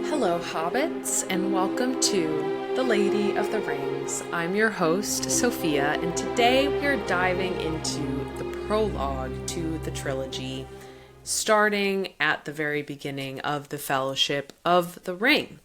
Hello, Hobbits, and welcome to The Lady of the Rings. I'm your host, Sophia, and today we are diving into the prologue to the trilogy, starting at the very beginning of the Fellowship of the Ring.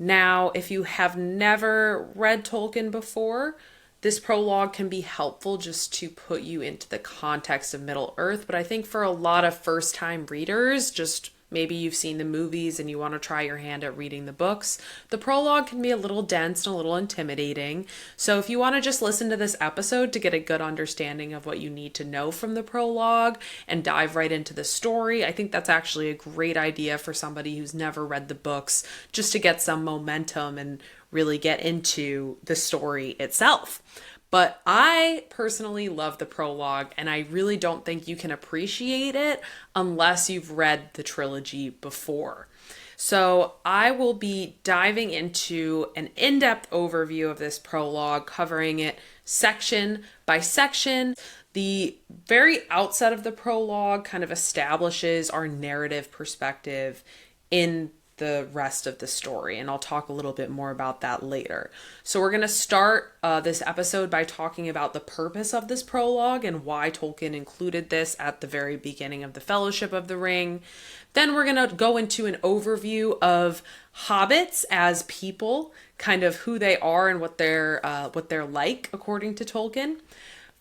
Now, if you have never read Tolkien before, this prologue can be helpful just to put you into the context of Middle-earth, but I think for a lot of first-time readers, just maybe you've seen the movies and you want to try your hand at reading the books, the prologue can be a little dense and a little intimidating. So if you want to just listen to this episode to get a good understanding of what you need to know from the prologue and dive right into the story, I think that's actually a great idea for somebody who's never read the books, just to get some momentum and really get into the story itself. But I personally love the prologue, and I really don't think you can appreciate it unless you've read the trilogy before. So I will be diving into an in-depth overview of this prologue, covering it section by section. The very outset of the prologue kind of establishes our narrative perspective in the rest of the story, and I'll talk a little bit more about that later. So we're going to start this episode by talking about the purpose of this prologue and why Tolkien included this at the very beginning of the Fellowship of the Ring. Then we're going to go into an overview of hobbits as people, kind of who they are and what they're like according to Tolkien.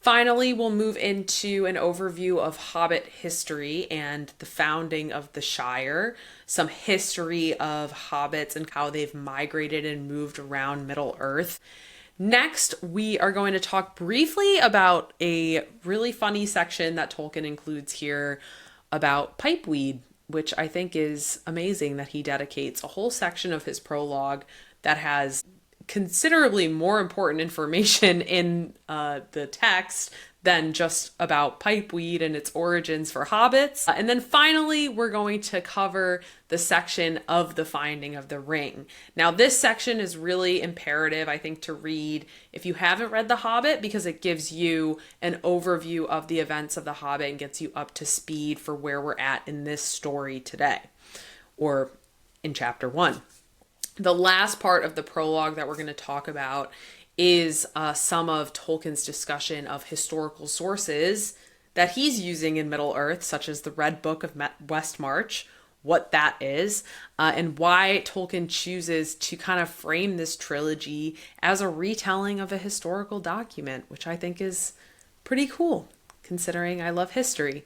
Finally, we'll move into an overview of Hobbit history and the founding of the Shire, some history of hobbits and how they've migrated and moved around Middle-earth. Next, we are going to talk briefly about a really funny section that Tolkien includes here about pipeweed, which I think is amazing that he dedicates a whole section of his prologue that has considerably more important information in the text than just about pipeweed and its origins for hobbits. And then finally, we're going to cover the section of the finding of the ring. Now, this section is really imperative, I think, to read if you haven't read The Hobbit, because it gives you an overview of the events of The Hobbit and gets you up to speed for where we're at in this story today, or in chapter 1. The last part of the prologue that we're going to talk about is some of Tolkien's discussion of historical sources that he's using in Middle-earth, such as the Red Book of Westmarch, what that is, and why Tolkien chooses to kind of frame this trilogy as a retelling of a historical document, which I think is pretty cool, considering I love history.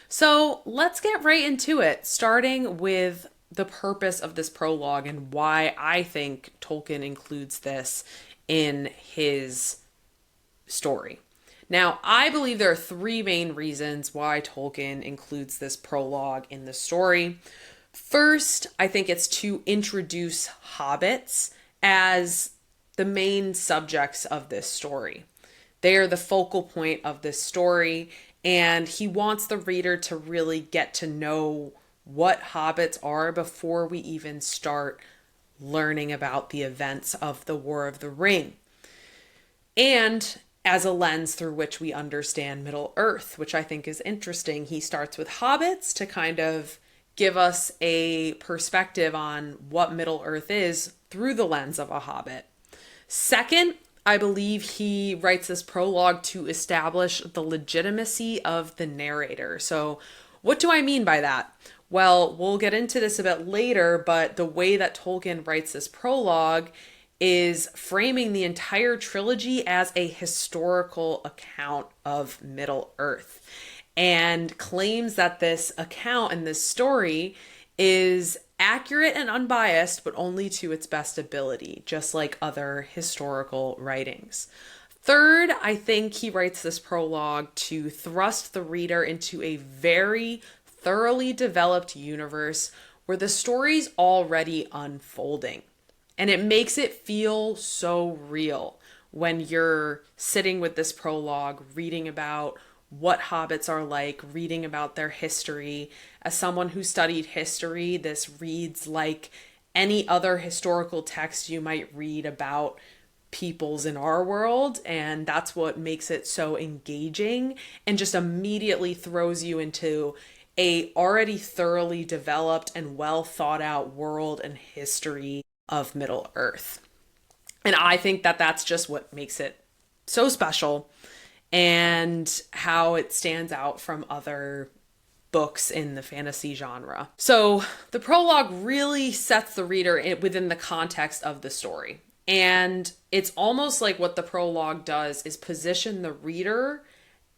So let's get right into it, starting with the purpose of this prologue and why I think Tolkien includes this in his story. Now, I believe there are three main reasons why Tolkien includes this prologue in the story. First, I think it's to introduce hobbits as the main subjects of this story. They are the focal point of this story, and he wants the reader to really get to know what hobbits are before we even start learning about the events of the War of the Ring. And as a lens through which we understand Middle-earth, which I think is interesting. He starts with hobbits to kind of give us a perspective on what Middle-earth is through the lens of a hobbit. Second, I believe he writes this prologue to establish the legitimacy of the narrator. So what do I mean by that? Well, we'll get into this a bit later, but the way that Tolkien writes this prologue is framing the entire trilogy as a historical account of Middle-earth, and claims that this account and this story is accurate and unbiased, but only to its best ability, just like other historical writings. Third, I think he writes this prologue to thrust the reader into a very thoroughly developed universe where the story's already unfolding. And it makes it feel so real when you're sitting with this prologue, reading about what hobbits are like, reading about their history. As someone who studied history, this reads like any other historical text you might read about peoples in our world, and that's what makes it so engaging and just immediately throws you into a already thoroughly developed and well thought out world and history of Middle Earth. And I think that that's just what makes it so special and how it stands out from other books in the fantasy genre. So the prologue really sets the reader within the context of the story. And it's almost like what the prologue does is position the reader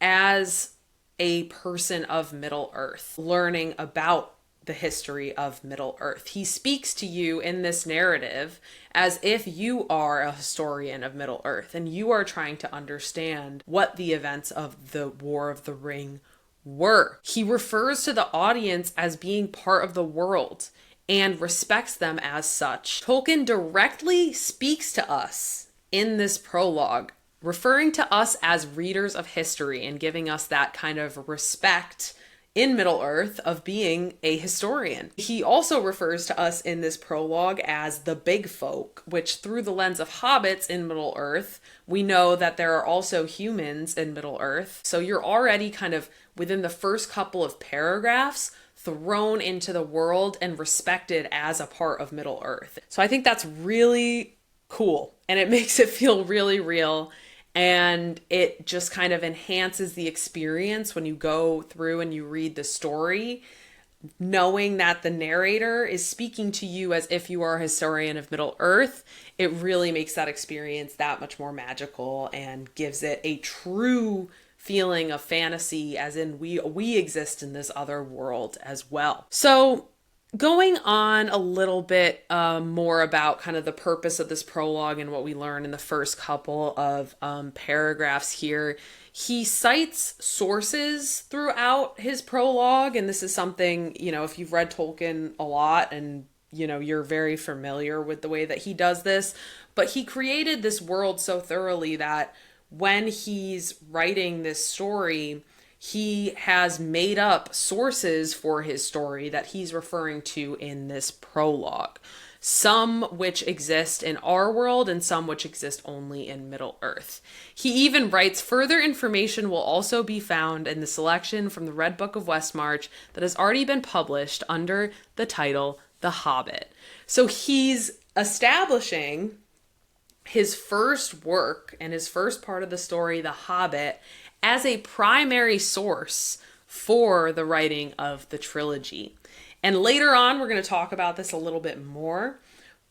as a person of Middle Earth, learning about the history of Middle Earth. He speaks to you in this narrative as if you are a historian of Middle Earth and you are trying to understand what the events of the War of the Ring were. He refers to the audience as being part of the world and respects them as such. Tolkien directly speaks to us in this prologue, referring to us as readers of history and giving us that kind of respect in Middle Earth of being a historian. He also refers to us in this prologue as the big folk, which through the lens of hobbits in Middle Earth, we know that there are also humans in Middle Earth. So you're already kind of within the first couple of paragraphs thrown into the world and respected as a part of Middle Earth. So I think that's really cool and it makes it feel really real. And it just kind of enhances the experience when you go through and you read the story, knowing that the narrator is speaking to you as if you are a historian of Middle Earth. It really makes that experience that much more magical and gives it a true feeling of fantasy, as in we exist in this other world as well. So going on a little bit more about kind of the purpose of this prologue and what we learn in the first couple of paragraphs here, he cites sources throughout his prologue. And this is something, if you've read Tolkien a lot and, you're very familiar with the way that he does this, but he created this world so thoroughly that when he's writing this story, he has made up sources for his story that he's referring to in this prologue. Some which exist in our world and some which exist only in Middle Earth. He even writes, further information will also be found in the selection from the Red Book of Westmarch that has already been published under the title The Hobbit. So he's establishing his first work and his first part of the story, The Hobbit, as a primary source for the writing of the trilogy. And later on, we're going to talk about this a little bit more,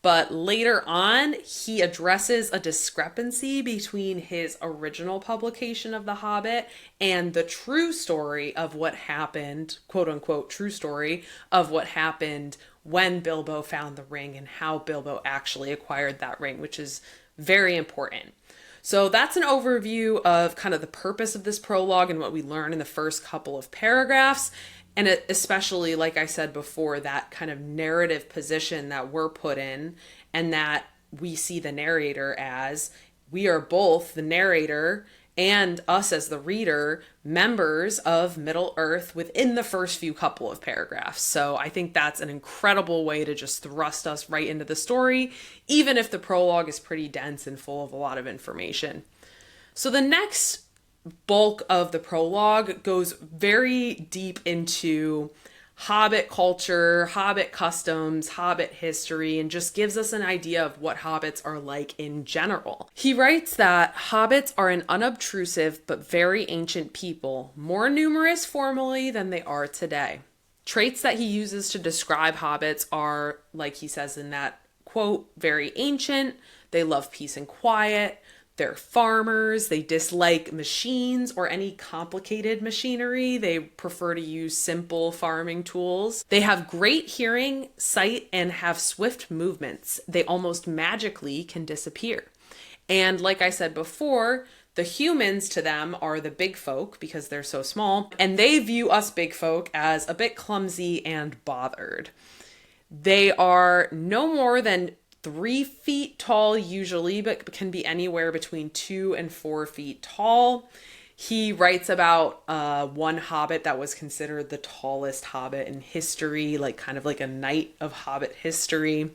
but later on, he addresses a discrepancy between his original publication of The Hobbit and the true story of what happened, quote unquote, true story of what happened when Bilbo found the ring and how Bilbo actually acquired that ring, which is very important. So that's an overview of kind of the purpose of this prologue and what we learn in the first couple of paragraphs. And especially, like I said before, that kind of narrative position that we're put in and that we see the narrator as. We are both the narrator and us as the reader, members of Middle Earth within the first few couple of paragraphs. So I think that's an incredible way to just thrust us right into the story, even if the prologue is pretty dense and full of a lot of information. So the next bulk of the prologue goes very deep into Hobbit culture, Hobbit customs, Hobbit history, and just gives us an idea of what Hobbits are like in general. He writes that Hobbits are an unobtrusive but very ancient people, more numerous formerly than they are today. Traits that he uses to describe Hobbits are, like he says in that quote, very ancient, they love peace and quiet, they're farmers, they dislike machines or any complicated machinery. They prefer to use simple farming tools. They have great hearing, sight, and have swift movements. They almost magically can disappear. And like I said before, the humans to them are the big folk because they're so small, and they view us big folk as a bit clumsy and bothered. They are no more than 3 feet tall usually, but can be anywhere between 2 and 4 feet tall. He writes about one hobbit that was considered the tallest hobbit in history, like kind of like a knight of hobbit history.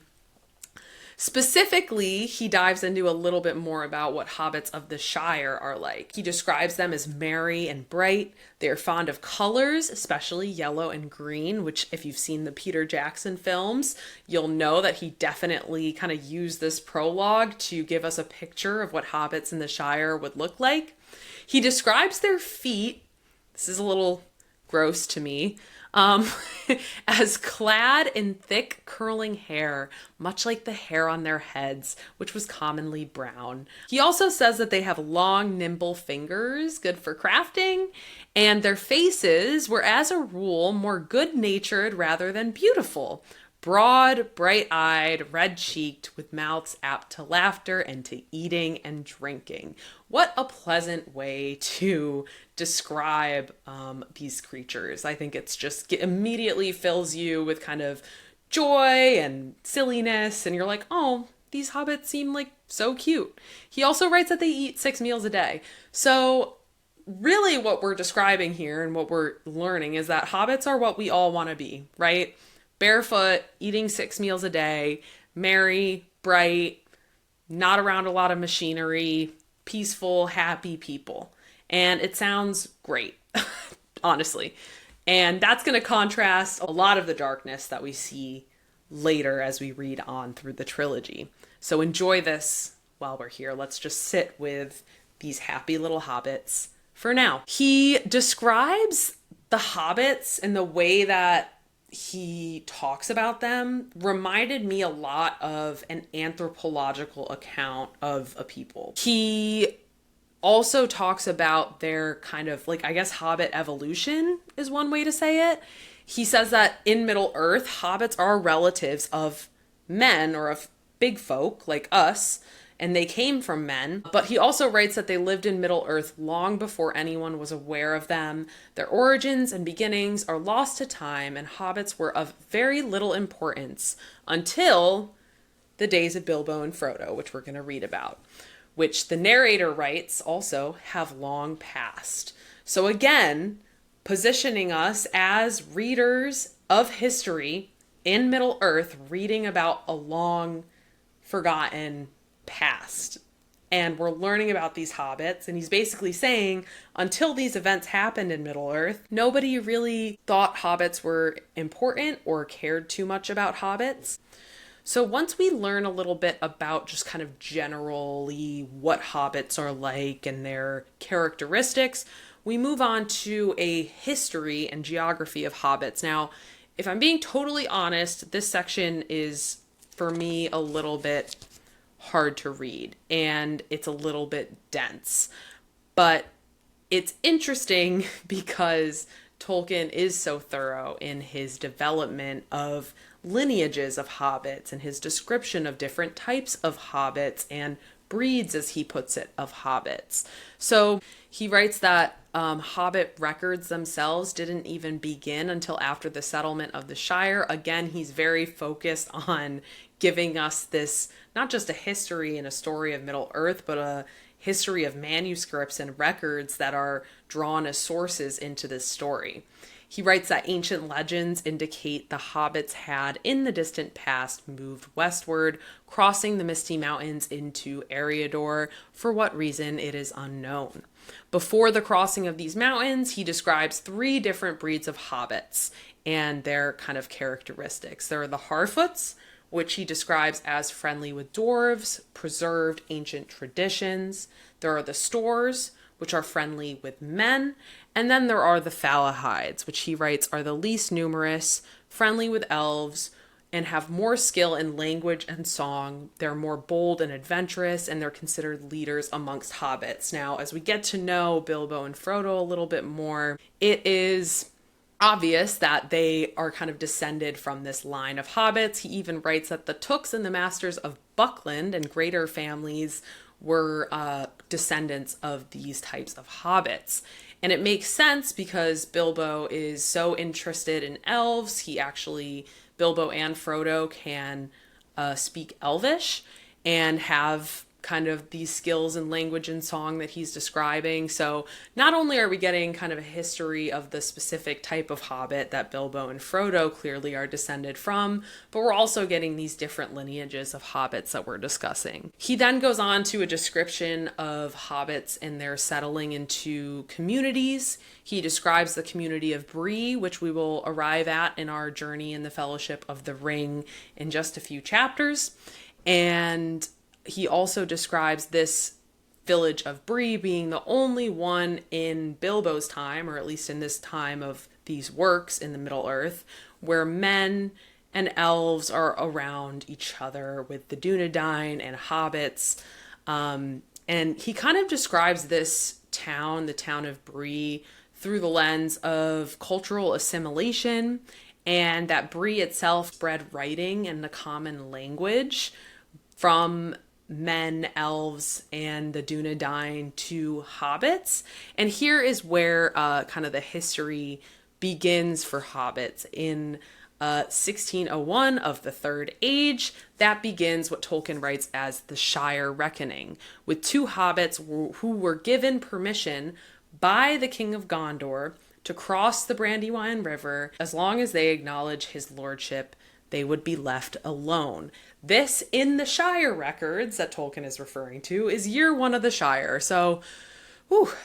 Specifically, he dives into a little bit more about what hobbits of the Shire are like. He describes them as merry and bright. They are fond of colors, especially yellow and green, which if you've seen the Peter Jackson films, you'll know that he definitely kind of used this prologue to give us a picture of what hobbits in the Shire would look like. He describes their feet, this is a little gross to me, as clad in thick curling hair, much like the hair on their heads, which was commonly brown. He also says that they have long, nimble fingers, good for crafting, and their faces were, as a rule, more good-natured rather than beautiful. Broad, bright-eyed, red-cheeked, with mouths apt to laughter and to eating and drinking. What a pleasant way to describe these creatures. I think it's just immediately fills you with kind of joy and silliness, and you're like, oh, these hobbits seem like so cute. He also writes that they eat 6 meals a day. So really what we're describing here and what we're learning is that hobbits are what we all want to be, right? Barefoot, eating 6 meals a day, merry, bright, not around a lot of machinery, peaceful, happy people. And it sounds great, honestly. And that's going to contrast a lot of the darkness that we see later as we read on through the trilogy. So enjoy this while we're here. Let's just sit with these happy little hobbits for now. He describes the hobbits and the way that he talks about them reminded me a lot of an anthropological account of a people. He also talks about their kind of like, I guess, hobbit evolution is one way to say it. He says that in Middle Earth, hobbits are relatives of men or of big folk like us, and they came from men. But he also writes that they lived in Middle Earth long before anyone was aware of them. Their origins and beginnings are lost to time, and hobbits were of very little importance until the days of Bilbo and Frodo, which we're going to read about, which the narrator writes also have long passed. So again, positioning us as readers of history in Middle Earth, reading about a long forgotten past. And we're learning about these hobbits, and he's basically saying until these events happened in Middle Earth, nobody really thought hobbits were important or cared too much about hobbits. So once we learn a little bit about just kind of generally what hobbits are like and their characteristics, we move on to a history and geography of hobbits. Now, if I'm being totally honest, this section is, for me, a little bit hard to read, and it's a little bit dense. But it's interesting because Tolkien is so thorough in his development of lineages of hobbits and his description of different types of hobbits and breeds, as he puts it, of hobbits. So he writes that Hobbit records themselves didn't even begin until after the settlement of the Shire. Again, he's very focused on giving us this, not just a history and a story of Middle Earth, but a history of manuscripts and records that are drawn as sources into this story. He writes that ancient legends indicate the hobbits had, in the distant past, moved westward, crossing the Misty Mountains into Eriador. For what reason, it is unknown. Before the crossing of these mountains, he describes 3 different breeds of hobbits and their kind of characteristics. There are the Harfoots, which he describes as friendly with dwarves, preserved ancient traditions. There are the Stors, which are friendly with men. And then there are the Falahides, which he writes are the least numerous, friendly with elves, and have more skill in language and song. They're more bold and adventurous, and they're considered leaders amongst hobbits. Now, as we get to know Bilbo and Frodo a little bit more, it is obvious that they are kind of descended from this line of hobbits. He even writes that the Tooks and the Masters of Buckland and greater families were descendants of these types of hobbits. And it makes sense because Bilbo is so interested in elves. Bilbo and Frodo can speak Elvish and have kind of these skills in language and song that he's describing. So not only are we getting kind of a history of the specific type of hobbit that Bilbo and Frodo clearly are descended from, but we're also getting these different lineages of hobbits that we're discussing. He then goes on to a description of hobbits and their settling into communities. He describes the community of Bree, which we will arrive at in our journey in the Fellowship of the Ring in just a few chapters. And he also describes this village of Bree being the only one in Bilbo's time, or at least in this time of these works in the Middle Earth, where men and elves are around each other with the Dunedain and hobbits. And he kind of describes this town, the town of Bree, through the lens of cultural assimilation, and that Bree itself spread writing and the common language from men, elves, and the Dunedain to hobbits. And here is where kind of the history begins for hobbits. In 1601 of the Third Age, that begins what Tolkien writes as the Shire Reckoning, with two hobbits who were given permission by the King of Gondor to cross the Brandywine River. As long as they acknowledge his lordship, they would be left alone. This, in the Shire records that Tolkien is referring to, is year one of the Shire. So,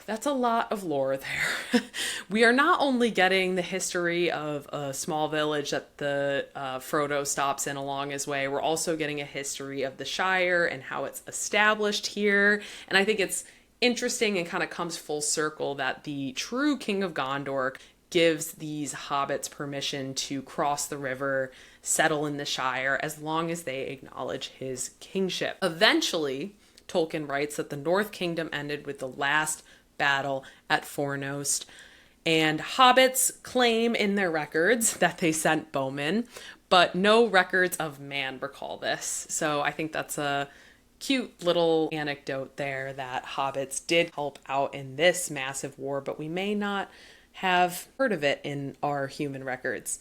that's a lot of lore there. We are not only getting the history of a small village that the Frodo stops in along his way, we're also getting a history of the Shire and how it's established here. And I think it's interesting and kind of comes full circle that the true King of Gondor gives these hobbits permission to cross the river, settle in the Shire, as long as they acknowledge his kingship. Eventually, Tolkien writes that the North Kingdom ended with the last battle at Fornost, and hobbits claim in their records that they sent bowmen, but no records of man recall this. So I think that's a cute little anecdote there that hobbits did help out in this massive war, but we may not have heard of it in our human records.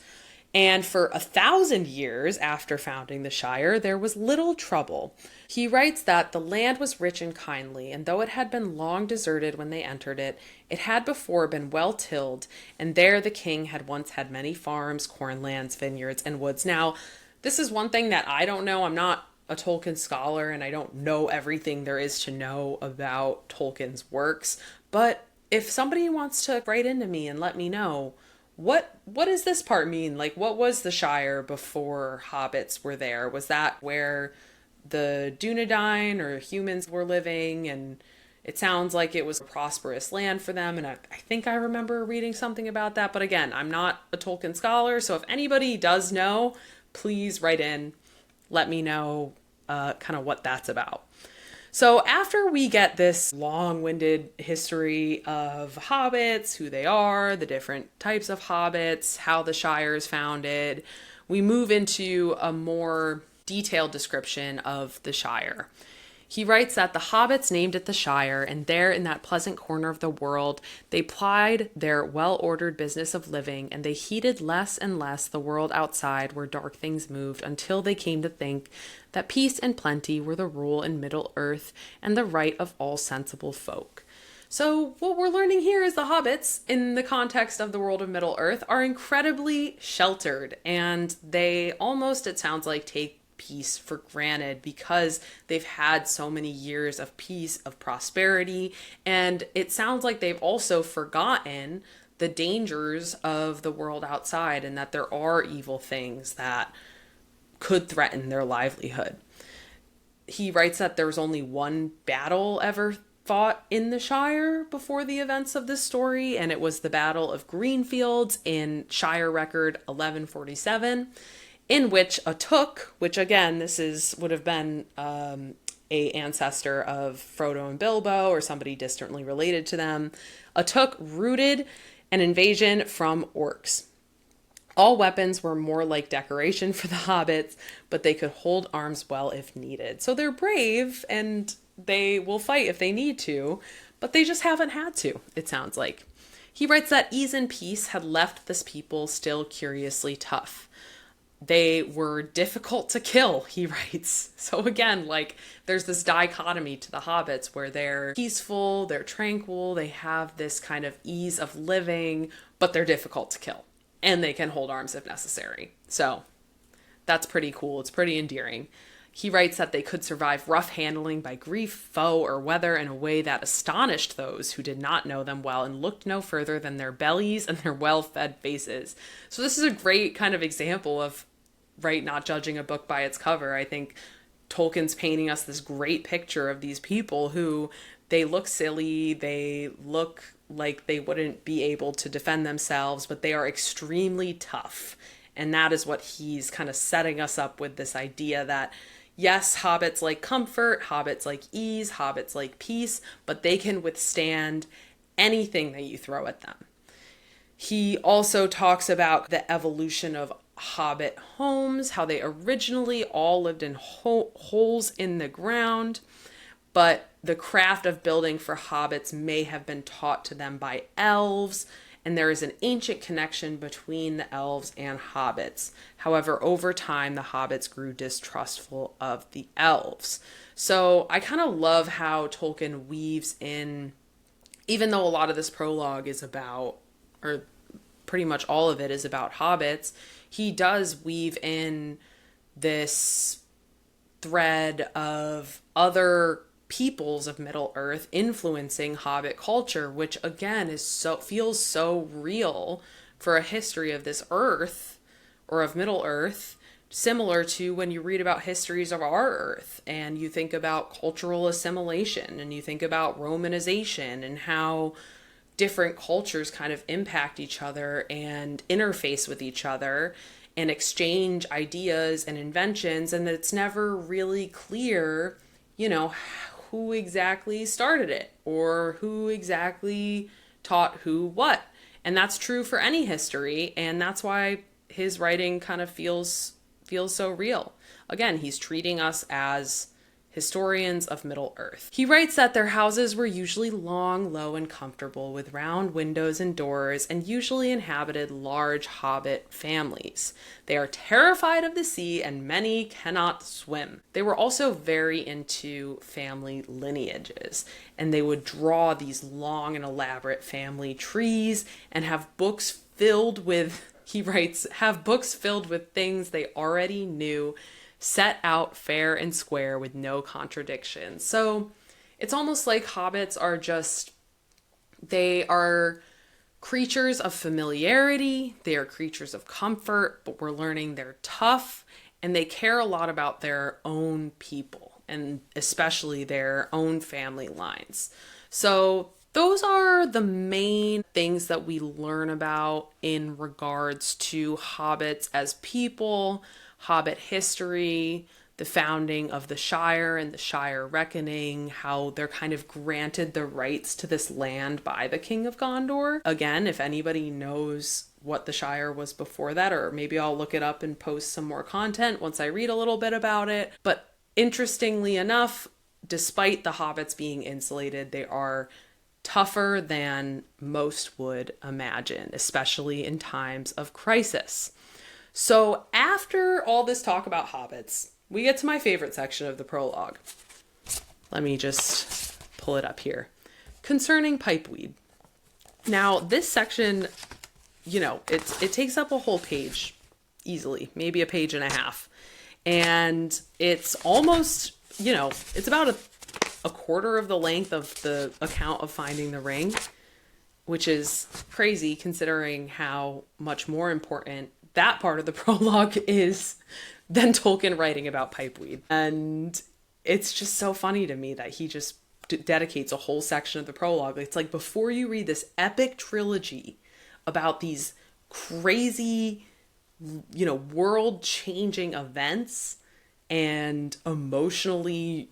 And for 1,000 years after founding the Shire, there was little trouble. He writes that the land was rich and kindly, and though it had been long deserted when they entered it, it had before been well tilled, and there the king had once had many farms, cornlands, vineyards, and woods. Now, this is one thing that I don't know. I'm not a Tolkien scholar, and I don't know everything there is to know about Tolkien's works, but if somebody wants to write into me and let me know, what does this part mean? Like, what was the Shire before hobbits were there? Was that where the Dunedain or humans were living? And it sounds like it was a prosperous land for them. And I think I remember reading something about that. But again, I'm not a Tolkien scholar. So if anybody does know, please write in. Let me know kind of what that's about. So after we get this long-winded history of hobbits, who they are, the different types of hobbits, how the Shire is founded, we move into a more detailed description of the Shire. He writes that the hobbits named it the Shire, and there in that pleasant corner of the world, they plied their well-ordered business of living, and they heeded less and less the world outside where dark things moved, until they came to think that peace and plenty were the rule in Middle-earth and the right of all sensible folk. So what we're learning here is the hobbits, in the context of the world of Middle-earth, are incredibly sheltered, and they almost, it sounds like, take peace for granted because they've had so many years of peace, of prosperity, and it sounds like they've also forgotten the dangers of the world outside and that there are evil things that could threaten their livelihood. He writes that there was only one battle ever fought in the Shire before the events of this story, and it was the Battle of Greenfields in Shire Record 1147. In which a Took, which again, would have been a ancestor of Frodo and Bilbo or somebody distantly related to them, a Took rooted an invasion from orcs. All weapons were more like decoration for the hobbits, but they could hold arms well if needed. So they're brave and they will fight if they need to, but they just haven't had to, it sounds like. He writes that ease and peace had left this people still curiously tough. they were difficult to kill, he writes. So again, like, there's this dichotomy to the hobbits where they're peaceful, they're tranquil, they have this kind of ease of living, but they're difficult to kill. And they can hold arms if necessary. So that's pretty cool. It's pretty endearing. He writes that they could survive rough handling by grief, foe, or weather in a way that astonished those who did not know them well and looked no further than their bellies and their well-fed faces. So this is a great kind of example of, right, not judging a book by its cover. I think Tolkien's painting us this great picture of these people who, they look silly, they look like they wouldn't be able to defend themselves, but they are extremely tough. And that is what he's kind of setting us up with, this idea that, yes, hobbits like comfort, hobbits like ease, hobbits like peace, but they can withstand anything that you throw at them. He also talks about the evolution of hobbit homes, how they originally all lived in holes in the ground, but the craft of building for hobbits may have been taught to them by elves, and there is an ancient connection between the elves and hobbits. However, over time, the hobbits grew distrustful of the elves. So I kind of love how Tolkien weaves in, even though a lot of this prologue is about, or pretty much all of it is about hobbits, he does weave in this thread of other peoples of Middle Earth influencing Hobbit culture, which again feels so real for a history of this Earth, or of Middle Earth, similar to when you read about histories of our Earth and you think about cultural assimilation and you think about Romanization and how different cultures kind of impact each other and interface with each other and exchange ideas and inventions, and that it's never really clear, who exactly started it or who exactly taught who what. And that's true for any history, and that's why his writing kind of feels so real. Again, he's treating us as historians of Middle Earth. He writes that their houses were usually long, low, and comfortable with round windows and doors, and usually inhabited large hobbit families. They are terrified of the sea, and many cannot swim. They were also very into family lineages, and they would draw these long and elaborate family trees and have books filled with, he writes, have books filled with things they already knew, set out fair and square with no contradictions. So it's almost like hobbits are they are creatures of familiarity, they are creatures of comfort, but we're learning they're tough, and they care a lot about their own people, and especially their own family lines. So those are the main things that we learn about in regards to hobbits as people, Hobbit history, the founding of the Shire and the Shire Reckoning, how they're kind of granted the rights to this land by the King of Gondor. Again, if anybody knows what the Shire was before that, or maybe I'll look it up and post some more content once I read a little bit about it. But interestingly enough, despite the hobbits being insulated, they are tougher than most would imagine, especially in times of crisis. So after all this talk about hobbits, we get to my favorite section of the prologue. Let me just pull it up here. Concerning pipeweed. Now, this section, it takes up a whole page easily, maybe a page and a half. And it's almost, it's about a quarter of the length of the account of finding the ring, which is crazy considering how much more important that part of the prologue is than Tolkien writing about pipeweed. And it's just so funny to me that he just dedicates a whole section of the prologue. It's like, before you read this epic trilogy about these crazy, world-changing events and emotionally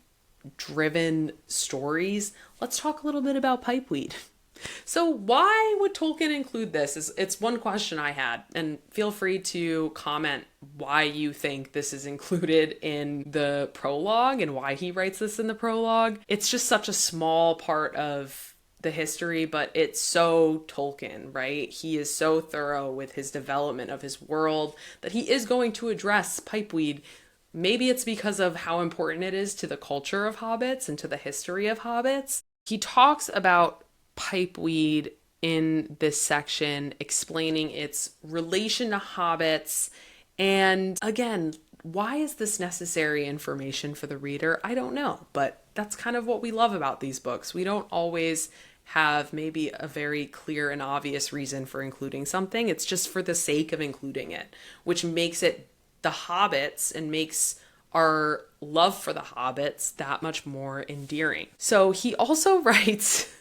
driven stories, let's talk a little bit about pipeweed. So why would Tolkien include this? It's one question I had, and feel free to comment why you think this is included in the prologue and why he writes this in the prologue. It's just such a small part of the history, but it's so Tolkien, right? He is so thorough with his development of his world that he is going to address pipeweed. Maybe it's because of how important it is to the culture of hobbits and to the history of hobbits. He talks about pipeweed in this section, explaining its relation to hobbits. And again, why is this necessary information for the reader? I don't know, but that's kind of what we love about these books. We don't always have maybe a very clear and obvious reason for including something. It's just for the sake of including it, which makes it the hobbits and makes our love for the hobbits that much more endearing. So he also writes,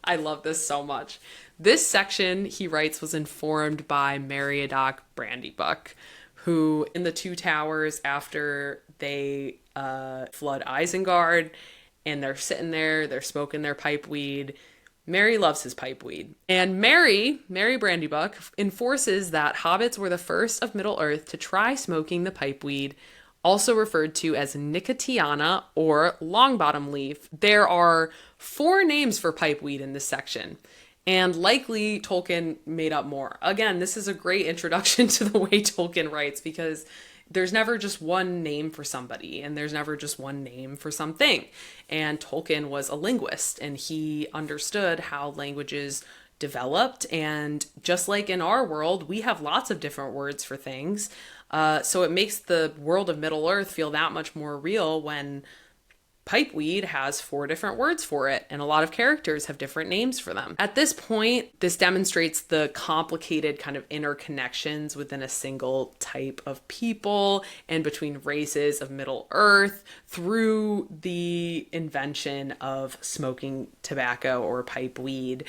I love this so much. This section, he writes, was informed by Meriadoc Brandybuck, who in the Two Towers, after they flood Isengard and they're sitting there, they're smoking their pipeweed. Merry loves his pipeweed. And Merry Brandybuck, enforces that hobbits were the first of Middle-earth to try smoking the pipeweed, also referred to as nicotiana or longbottom leaf. There are 4 names for pipeweed in this section, and likely Tolkien made up more. Again, this is a great introduction to the way Tolkien writes, because there's never just one name for somebody, and there's never just one name for something. And Tolkien was a linguist, and he understood how languages developed. And just like in our world, we have lots of different words for things. So it makes the world of Middle-earth feel that much more real when pipeweed has 4 different words for it, and a lot of characters have different names for them. At this point, this demonstrates the complicated kind of interconnections within a single type of people and between races of Middle-earth through the invention of smoking tobacco or pipeweed.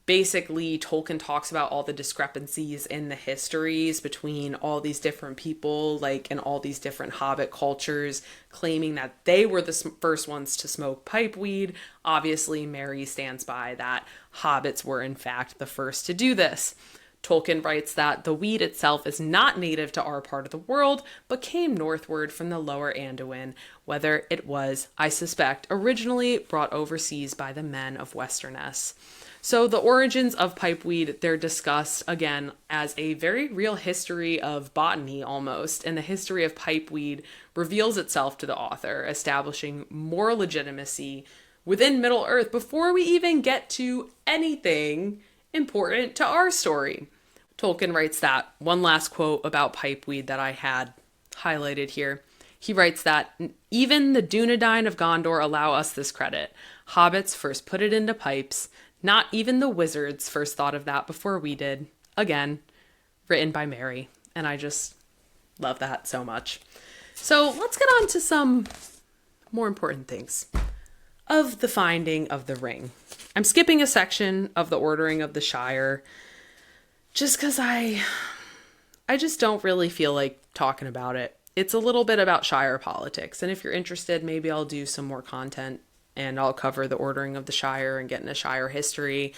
Basically, Tolkien talks about all the discrepancies in the histories between all these different people, like in all these different Hobbit cultures, claiming that they were the first ones to smoke pipeweed. Obviously, Merry stands by that Hobbits were in fact the first to do this. Tolkien writes that the weed itself is not native to our part of the world, but came northward from the lower Anduin, whether it was, I suspect, originally brought overseas by the men of Westerness. So the origins of pipeweed, they're discussed, again, as a very real history of botany almost, and the history of pipeweed reveals itself to the author, establishing more legitimacy within Middle-earth before we even get to anything important to our story. Tolkien writes that, one last quote about pipeweed that I had highlighted here. He writes that, even the Dunedain of Gondor allow us this credit. Hobbits first put it into pipes. Not even the wizards first thought of that before we did. Again, written by Merry. And I just love that so much. So let's get on to some more important things of the finding of the ring. I'm skipping a section of the ordering of the Shire just because I just don't really feel like talking about it. It's a little bit about Shire politics. And if you're interested, maybe I'll do some more content and I'll cover the ordering of the Shire and get into Shire history.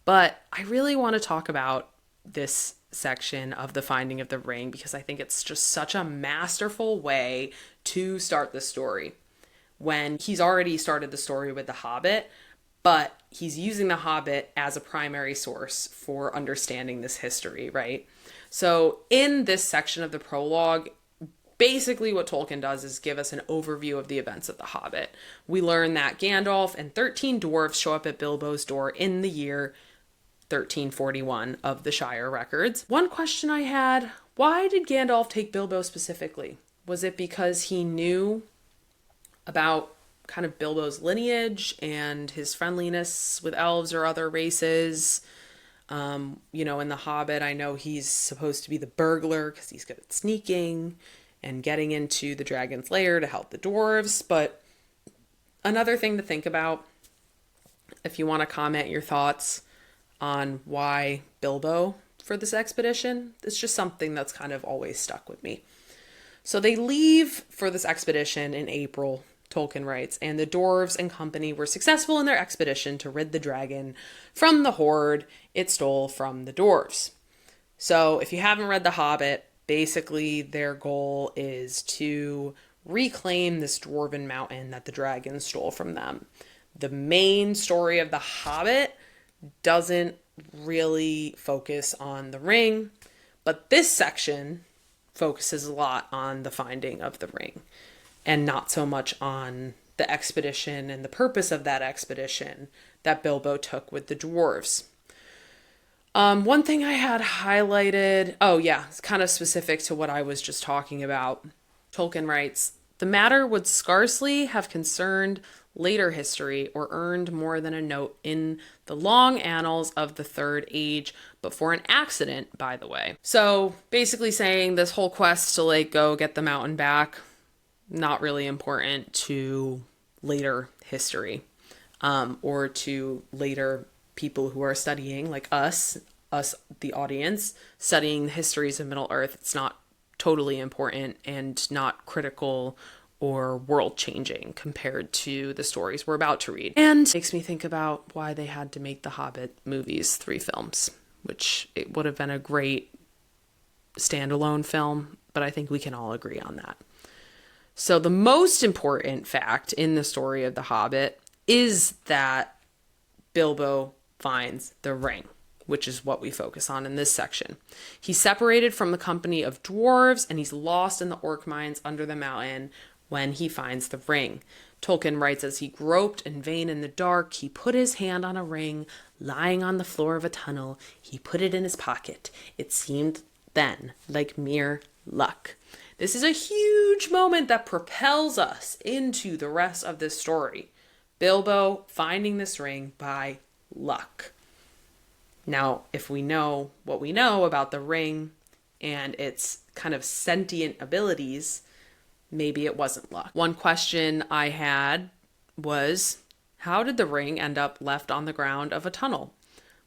But I really want to talk about this section of the finding of the ring because I think it's just such a masterful way to start the story. When he's already started the story with the Hobbit, but he's using the Hobbit as a primary source for understanding this history, right? So in this section of the prologue, basically what Tolkien does is give us an overview of the events of The Hobbit. We learn that Gandalf and 13 dwarves show up at Bilbo's door in the year 1341 of the Shire records. One question I had, why did Gandalf take Bilbo specifically? Was it because he knew about kind of Bilbo's lineage and his friendliness with elves or other races? In The Hobbit, I know he's supposed to be the burglar because he's good at sneaking and getting into the dragon's lair to help the dwarves. But another thing to think about, if you want to comment your thoughts on why Bilbo for this expedition, it's just something that's kind of always stuck with me. So they leave for this expedition in April, Tolkien writes, and the dwarves and company were successful in their expedition to rid the dragon from the hoard it stole from the dwarves. So if you haven't read The Hobbit, basically their goal is to reclaim this dwarven mountain that the dragon stole from them. The main story of The Hobbit doesn't really focus on the ring, but this section focuses a lot on the finding of the ring and not so much on the expedition and the purpose of that expedition that Bilbo took with the dwarves. One thing I had highlighted, it's kind of specific to what I was just talking about. Tolkien writes, "The matter would scarcely have concerned later history or earned more than a note in the long annals of the Third Age, but for an accident, by the way." So basically saying this whole quest to like go get the mountain back, not really important to later history, or to later people who are studying, like us, the audience, studying the histories of Middle-earth. It's not totally important and not critical or world-changing compared to the stories we're about to read. And it makes me think about why they had to make the Hobbit movies 3 films, which it would have been a great standalone film, but I think we can all agree on that. So the most important fact in the story of the Hobbit is that Bilbo finds the ring, which is what we focus on in this section. He's separated from the company of dwarves, and he's lost in the orc mines under the mountain when he finds the ring. Tolkien writes, "As he groped in vain in the dark, he put his hand on a ring lying on the floor of a tunnel. He put it in his pocket. It seemed then like mere luck." This is a huge moment that propels us into the rest of this story. Bilbo finding this ring by luck. Now, if we know what we know about the ring and its kind of sentient abilities, maybe it wasn't luck. One question I had was, how did the ring end up left on the ground of a tunnel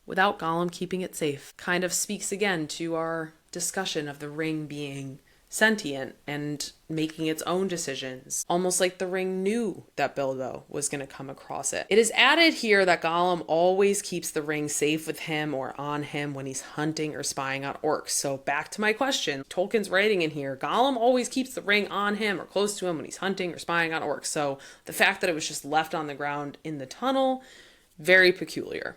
without Gollum keeping it safe? Kind of speaks again to our discussion of the ring being sentient and making its own decisions, almost like the ring knew that Bilbo was going to come across it. It is added here that Gollum always keeps the ring safe with him or on him when he's hunting or spying on orcs. So back to my question, Tolkien's writing in here, Gollum always keeps the ring on him or close to him when he's hunting or spying on orcs. So the fact that it was just left on the ground in the tunnel, very peculiar.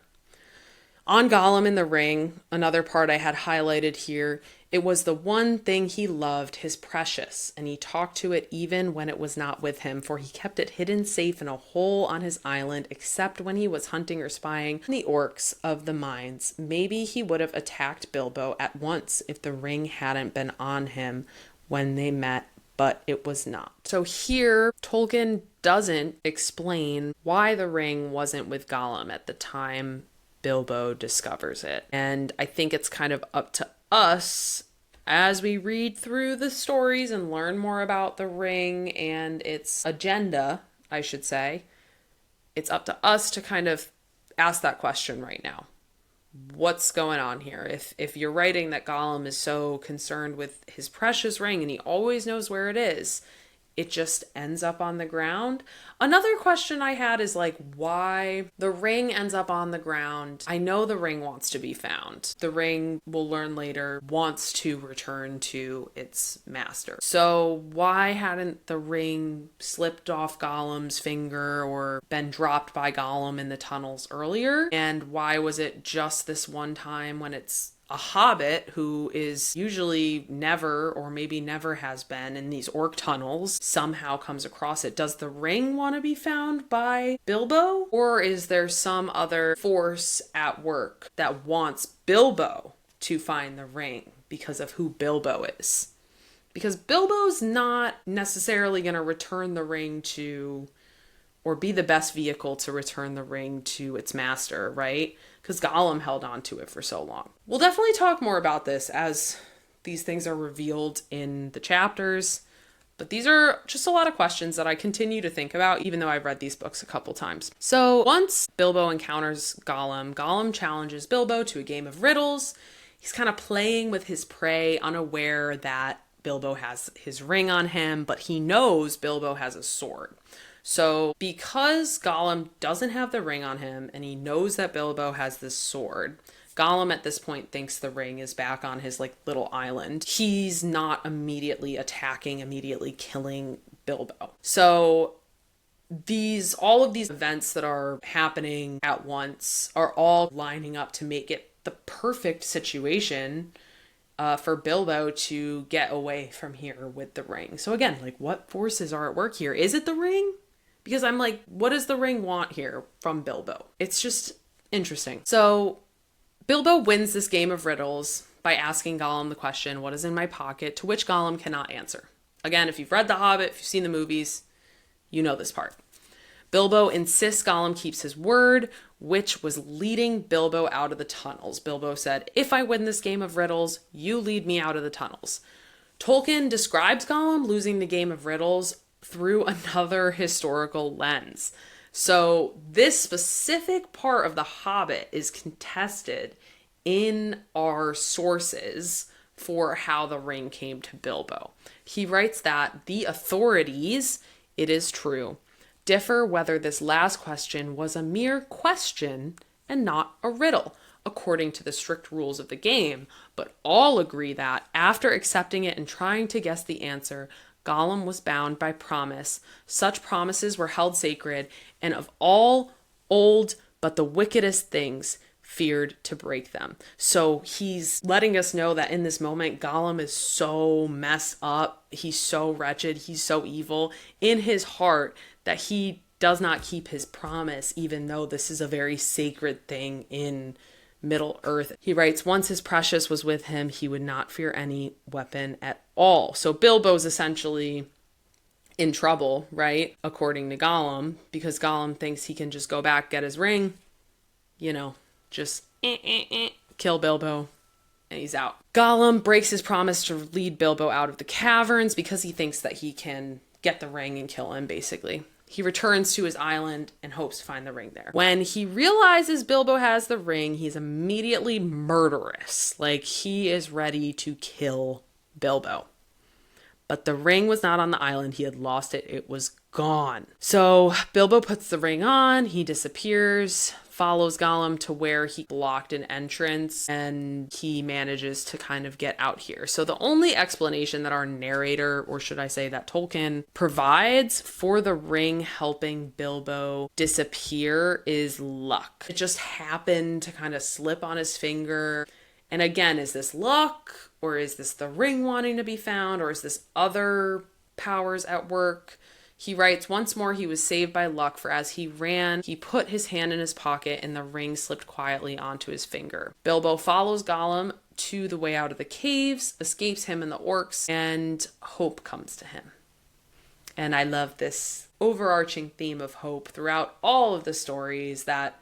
On Gollum in the ring, another part I had highlighted here, it was the one thing he loved, his precious, and he talked to it even when it was not with him, for he kept it hidden safe in a hole on his island, except when he was hunting or spying on the orcs of the mines. Maybe he would have attacked Bilbo at once if the ring hadn't been on him when they met, but it was not. So here, Tolkien doesn't explain why the ring wasn't with Gollum at the time Bilbo discovers it. And I think it's kind of up to us as we read through the stories and learn more about the ring and its agenda, I should say. It's up to us to kind of ask that question right now. What's going on here? If you're writing that Gollum is so concerned with his precious ring and he always knows where it is, it just ends up on the ground. Another question I had is like why the ring ends up on the ground. I know the ring wants to be found. The ring, we'll learn later, wants to return to its master. So why hadn't the ring slipped off Gollum's finger or been dropped by Gollum in the tunnels earlier? And why was it just this one time when it's a hobbit who is usually never or maybe never has been in these orc tunnels somehow comes across it? Does the ring want to be found by Bilbo? Or is there some other force at work that wants Bilbo to find the ring because of who Bilbo is? Because Bilbo's not necessarily going to return the ring to, or be the best vehicle to return the ring to its master, right? Because Gollum held on to it for so long. We'll definitely talk more about this as these things are revealed in the chapters, but these are just a lot of questions that I continue to think about, even though I've read these books a couple times. So once Bilbo encounters Gollum, Gollum challenges Bilbo to a game of riddles. He's kind of playing with his prey, unaware that Bilbo has his ring on him, but he knows Bilbo has a sword. So because Gollum doesn't have the ring on him and he knows that Bilbo has this sword, Gollum at this point thinks the ring is back on his like little island. He's not immediately attacking, immediately killing Bilbo. So all of these events that are happening at once are all lining up to make it the perfect situation for Bilbo to get away from here with the ring. So again, like, what forces are at work here? Is it the ring? Because I'm like, what does the ring want here from Bilbo? It's just interesting. So Bilbo wins this game of riddles by asking Gollum the question, what is in my pocket? To which Gollum cannot answer. Again, if you've read The Hobbit, if you've seen the movies, you know this part. Bilbo insists Gollum keeps his word, which was leading Bilbo out of the tunnels. Bilbo said, if I win this game of riddles, you lead me out of the tunnels. Tolkien describes Gollum losing the game of riddles through another historical lens. So this specific part of The Hobbit is contested in our sources for how the ring came to Bilbo. He writes that the authorities, it is true, differ whether this last question was a mere question and not a riddle, according to the strict rules of the game, but all agree that, after accepting it and trying to guess the answer, Gollum was bound by promise. Such promises were held sacred, and of all old but the wickedest things, feared to break them. So he's letting us know that in this moment, Gollum is so messed up. He's so wretched. He's so evil in his heart that he does not keep his promise, even though this is a very sacred thing in Middle Earth. He writes, once his precious was with him, he would not fear any weapon at all. So Bilbo's essentially in trouble, right? According to Gollum, because Gollum thinks he can just go back, get his ring, just kill Bilbo, and he's out. Gollum breaks his promise to lead Bilbo out of the caverns because he thinks that he can get the ring and kill him, basically. He returns to his island and hopes to find the ring there. When he realizes Bilbo has the ring, he's immediately murderous. Like, he is ready to kill Bilbo. But the ring was not on the island. He had lost it. It was gone. So Bilbo puts the ring on. He disappears, follows Gollum to where he blocked an entrance, and he manages to kind of get out here. So the only explanation that our narrator, or should I say that Tolkien, provides for the ring helping Bilbo disappear is luck. It just happened to kind of slip on his finger. And again, is this luck, or is this the ring wanting to be found, or is this other powers at work? He writes, once more he was saved by luck, for as he ran, he put his hand in his pocket and the ring slipped quietly onto his finger. Bilbo follows Gollum to the way out of the caves, escapes him and the orcs, and hope comes to him. And I love this overarching theme of hope throughout all of the stories, that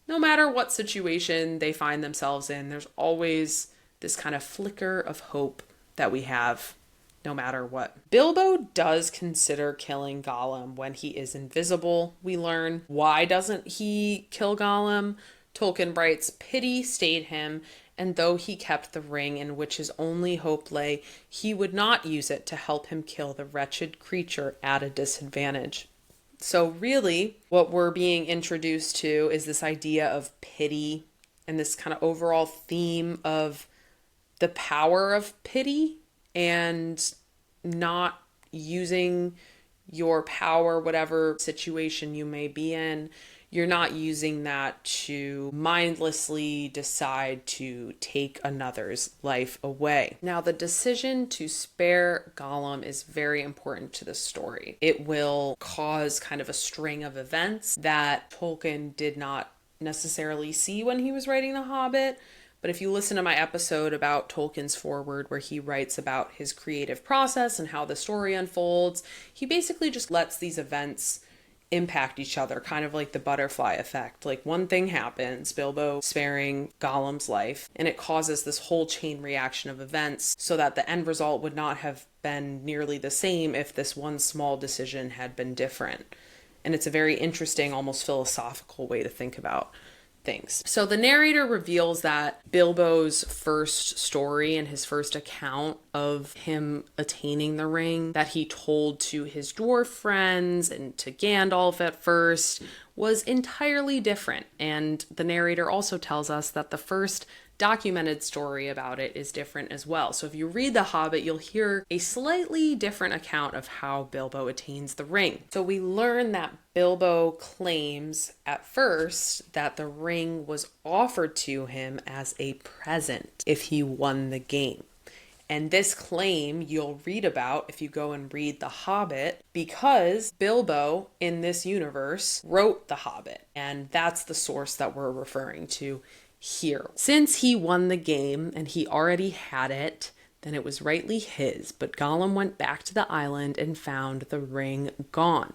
no matter what situation they find themselves in, there's always this kind of flicker of hope that we have no matter what. Bilbo does consider killing Gollum when he is invisible, we learn. Why doesn't he kill Gollum? Tolkien writes, pity stayed him, and though he kept the ring in which his only hope lay, he would not use it to help him kill the wretched creature at a disadvantage. So really, what we're being introduced to is this idea of pity and this kind of overall theme of the power of pity and not using your power, whatever situation you may be in. You're not using that to mindlessly decide to take another's life away. Now, the decision to spare Gollum is very important to the story. It will cause kind of a string of events that Tolkien did not necessarily see when he was writing The Hobbit. But if you listen to my episode about Tolkien's foreword, where he writes about his creative process and how the story unfolds, he basically just lets these events impact each other, kind of like the butterfly effect. Like, one thing happens, Bilbo sparing Gollum's life, and it causes this whole chain reaction of events so that the end result would not have been nearly the same if this one small decision had been different. And it's a very interesting, almost philosophical way to think about things. So the narrator reveals that Bilbo's first story and his first account of him attaining the ring that he told to his dwarf friends and to Gandalf at first was entirely different. And the narrator also tells us that the first documented story about it is different as well. So if you read The Hobbit, you'll hear a slightly different account of how Bilbo attains the ring. So we learn that Bilbo claims at first that the ring was offered to him as a present if he won the game. And this claim you'll read about if you go and read The Hobbit, because Bilbo in this universe wrote The Hobbit. And that's the source that we're referring to here. Since he won the game and he already had it, then it was rightly his. But Gollum went back to the island and found the ring gone.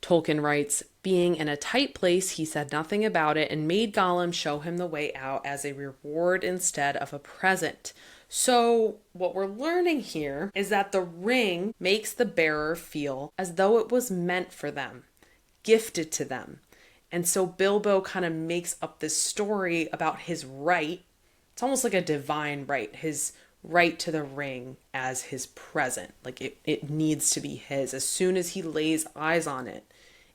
Tolkien writes, being in a tight place, he said nothing about it and made Gollum show him the way out as a reward instead of a present. So what we're learning here is that the ring makes the bearer feel as though it was meant for them, gifted to them. And so Bilbo kind of makes up this story about his right. It's almost like a divine right, his right to the ring as his present. Like it needs to be his. As soon as he lays eyes on it,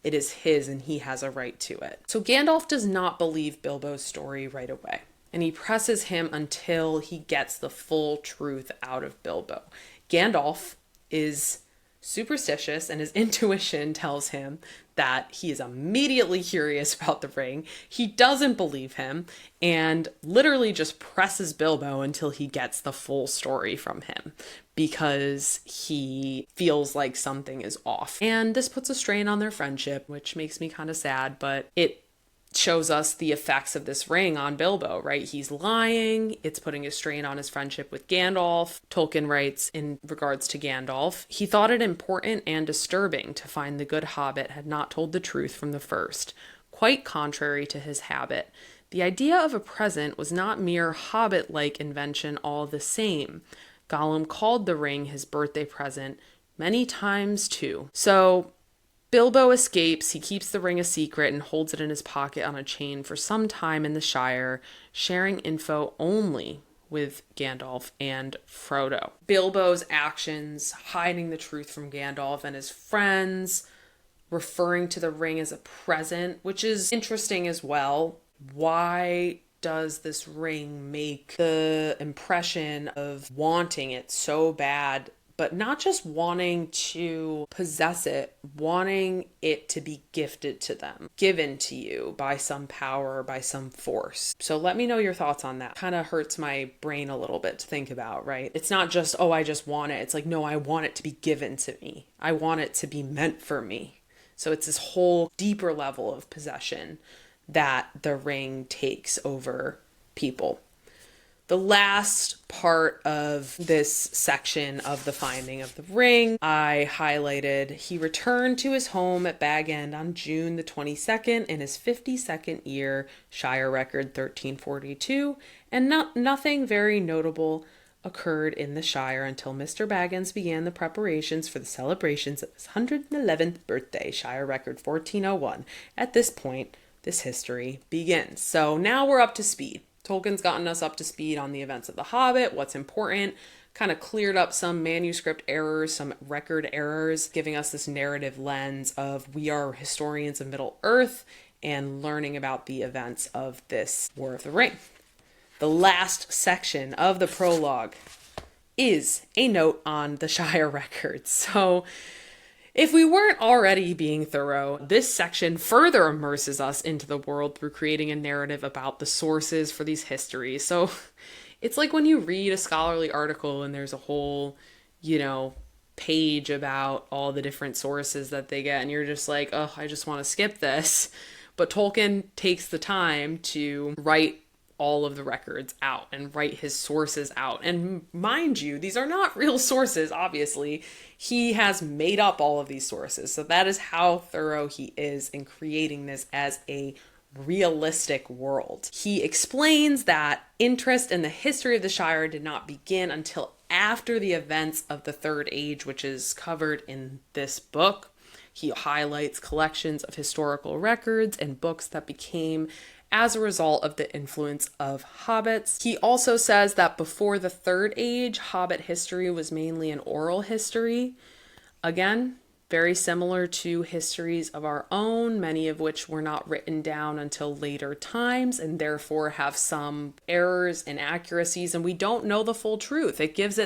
it is his and he has a right to it. So Gandalf does not believe Bilbo's story right away. And he presses him until he gets the full truth out of Bilbo. Gandalf is superstitious and his intuition tells him that he is immediately curious about the ring. He doesn't believe him and literally just presses Bilbo until he gets the full story from him because he feels like something is off. And this puts a strain on their friendship, which makes me kind of sad, but it shows us the effects of this ring on Bilbo, right? He's lying. It's putting a strain on his friendship with Gandalf. Tolkien writes in regards to Gandalf, he thought it important and disturbing to find the good hobbit had not told the truth from the first, quite contrary to his habit. The idea of a present was not mere hobbit-like invention all the same. Gollum called the ring his birthday present many times too. So Bilbo escapes, he keeps the ring a secret and holds it in his pocket on a chain for some time in the Shire, sharing info only with Gandalf and Frodo. Bilbo's actions, hiding the truth from Gandalf and his friends, referring to the ring as a present, which is interesting as well. Why does this ring make the impression of wanting it so bad? But not just wanting to possess it, wanting it to be gifted to them, given to you by some power, by some force. So let me know your thoughts on that. Kind of hurts my brain a little bit to think about, right? It's not just, oh, I just want it. It's like, no, I want it to be given to me. I want it to be meant for me. So it's this whole deeper level of possession that the ring takes over people. The last part of this section of the finding of the ring, I highlighted, he returned to his home at Bag End on June the 22nd in his 52nd year, Shire record 1342, and nothing very notable occurred in the Shire until Mr. Baggins began the preparations for the celebrations of his 111th birthday, Shire record 1401. At this point, this history begins. So now we're up to speed. Tolkien's gotten us up to speed on the events of The Hobbit, what's important, kind of cleared up some manuscript errors, some record errors, giving us this narrative lens of we are historians of Middle-earth and learning about the events of this War of the Ring. The last section of the prologue is a note on the Shire records. So if we weren't already being thorough, this section further immerses us into the world through creating a narrative about the sources for these histories. So it's like when you read a scholarly article and there's a whole, page about all the different sources that they get and you're just like, oh, I just want to skip this. But Tolkien takes the time to write all of the records out and write his sources out. And mind you, these are not real sources, obviously. He has made up all of these sources. So that is how thorough he is in creating this as a realistic world. He explains that interest in the history of the Shire did not begin until after the events of the Third Age, which is covered in this book. He highlights collections of historical records and books that became as a result of the influence of hobbits. He also says that before the Third Age, Hobbit history was mainly an oral history. Again, very similar to histories of our own, many of which were not written down until later times and therefore have some errors, inaccuracies, and we don't know the full truth. It gives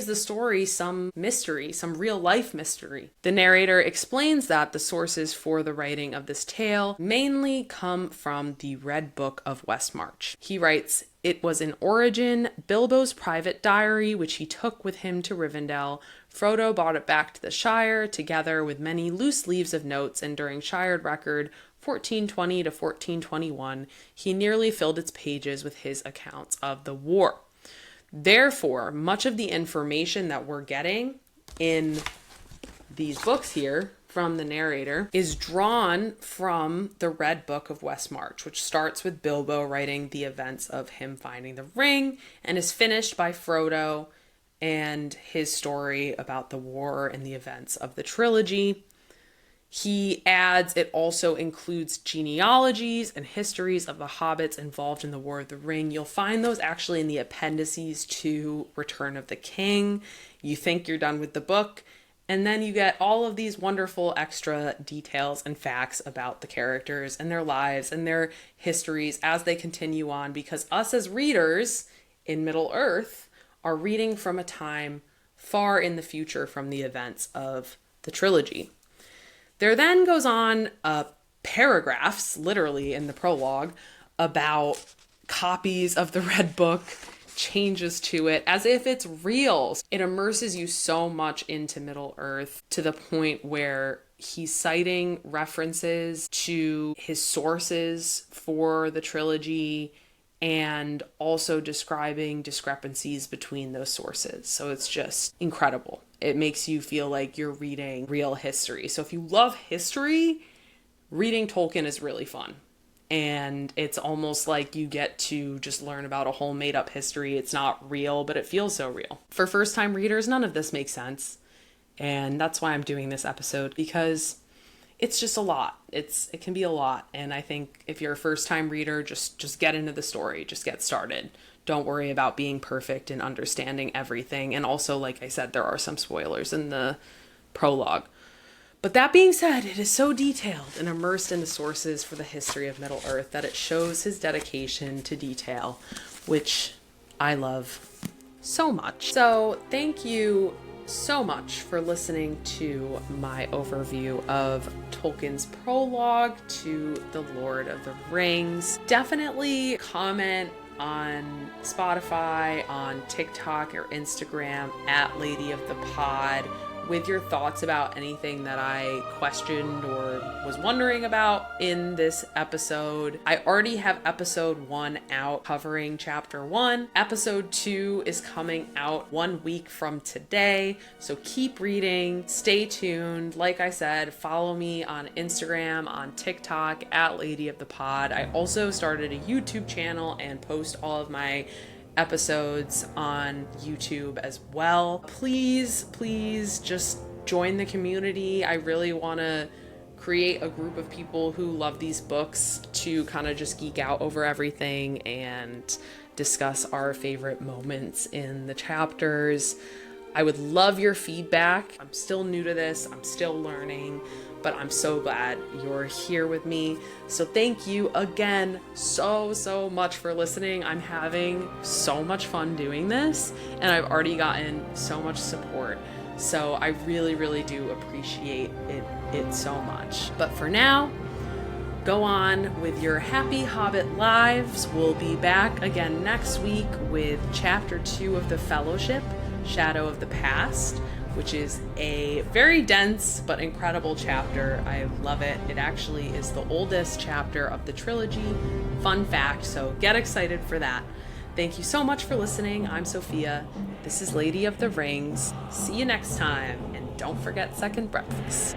the story some mystery, some real life mystery. The narrator explains that the sources for the writing of this tale mainly come from the Red Book of Westmarch. He writes, "It was in origin Bilbo's private diary, which he took with him to Rivendell. Frodo brought it back to the Shire, together with many loose leaves of notes, and during Shire record 1420 to 1421, he nearly filled its pages with his accounts of the war." Therefore, much of the information that we're getting in these books here from the narrator is drawn from the Red Book of Westmarch, which starts with Bilbo writing the events of him finding the ring and is finished by Frodo and his story about the war and the events of the trilogy. He adds it also includes genealogies and histories of the hobbits involved in the War of the Ring. You'll find those actually in the appendices to Return of the King. You think you're done with the book, and then you get all of these wonderful extra details and facts about the characters and their lives and their histories as they continue on, because us as readers in Middle-earth are reading from a time far in the future from the events of the trilogy. There then goes on paragraphs, literally in the prologue, about copies of the Red Book, changes to it, as if it's real. It immerses you so much into Middle-earth to the point where he's citing references to his sources for the trilogy and also describing discrepancies between those sources. So it's just incredible. It makes you feel like you're reading real history. So if you love history, reading Tolkien is really fun. And it's almost like you get to just learn about a whole made-up history. It's not real, but it feels so real. For first-time readers, none of this makes sense. And that's why I'm doing this episode, because it's just a lot. It can be a lot. And I think if you're a first-time reader, just get into the story. Just get started. Don't worry about being perfect and understanding everything. And also, like I said, there are some spoilers in the prologue. But that being said, it is so detailed and immersed in the sources for the history of Middle-earth that it shows his dedication to detail, which I love so much. So thank you so much for listening to my overview of Tolkien's prologue to The Lord of the Rings. Definitely comment on Spotify, on TikTok or Instagram at Lady of the Pod with your thoughts about anything that I questioned or was wondering about in this episode. I already have episode 1 out covering chapter 1. Episode 2 is coming out 1 week from today. So keep reading, stay tuned. Like I said, follow me on Instagram, on TikTok at Lady of the Pod. I also started a YouTube channel and post all of my episodes on YouTube as well. Please just join the community. I really want to create a group of people who love these books to kind of just geek out over everything and discuss our favorite moments in the chapters. I would love your feedback. I'm still new to this. I'm still learning, but I'm so glad you're here with me. So thank you again so much for listening. I'm having so much fun doing this, and I've already gotten so much support. So I really do appreciate it so much. But for now, go on with your happy Hobbit lives. We'll be back again next week with chapter 2 of the Fellowship, Shadow of the Past, which is a very dense but incredible chapter. I love it. It actually is the oldest chapter of the trilogy. Fun fact, so get excited for that. Thank you so much for listening. I'm Sophia. This is Lady of the Rings. See you next time, and don't forget second breakfast.